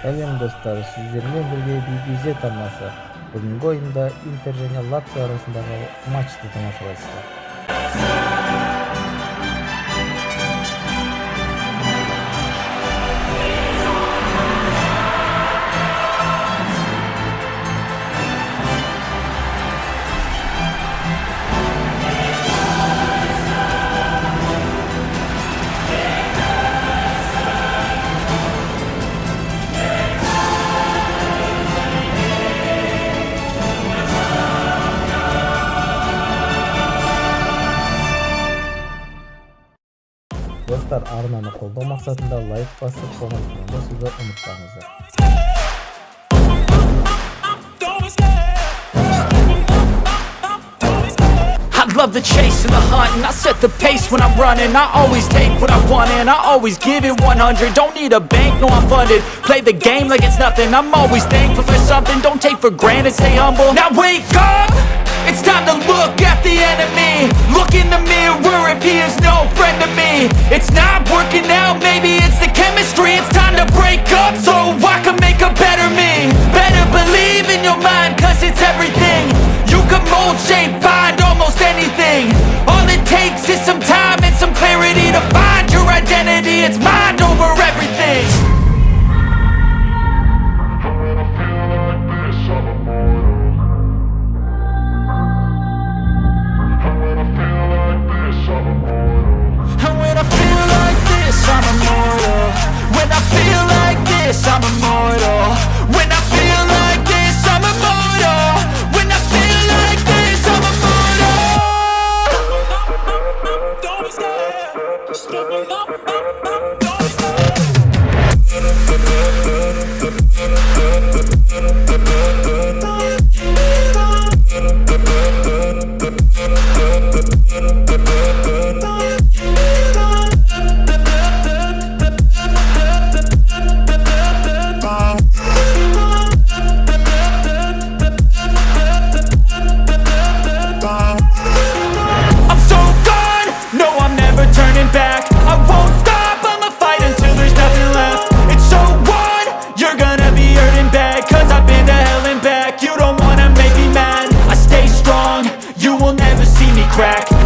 Салем достар, сиздермен бирге BBC тамасы. Бүгүнкү оюнда Интер жана Лацио арасындагы матчты тамашалайсыздар. Достар, арнаны колдоо максатында лайк басып, комент жазууну унутпаңыздар. I love the chase and the hunt, and I set the pace when I'm running. I always take what I want and I always give it 100. Don't need a bank, no I'm funded. Play the game like it's nothing. I'm always thankful for something. Don't take for granted, stay humble. Now wake up! It's time to look at the enemy. Look in the mirror if he is no friend to me. It's not working out, maybe it's the chemistry. It's time to break up so I can make a better me. Better believe in your mind, cause it's everything. You can mold, shape, find almost anything. All it takes is some time and some clarity to find your identity. It's mind over everything. I'm immortal. When I feel like this, I'm immortal. When I feel like this, I'm immortal. When I feel like this, I'm immortal. Don't be scared. Just let me know. Don't be scared.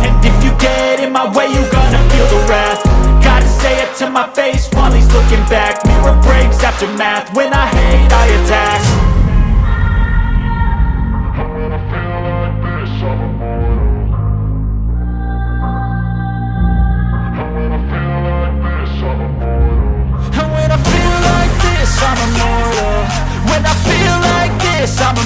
And if you get in my way, you gonna feel the wrath. Gotta say it to my face while he's looking back. Mirror breaks after math. When I hate, I attack. When I feel like this, I'm immortal. When I feel like this, I'm immortal. When I feel like this, I'm immortal. When I feel like this, I'm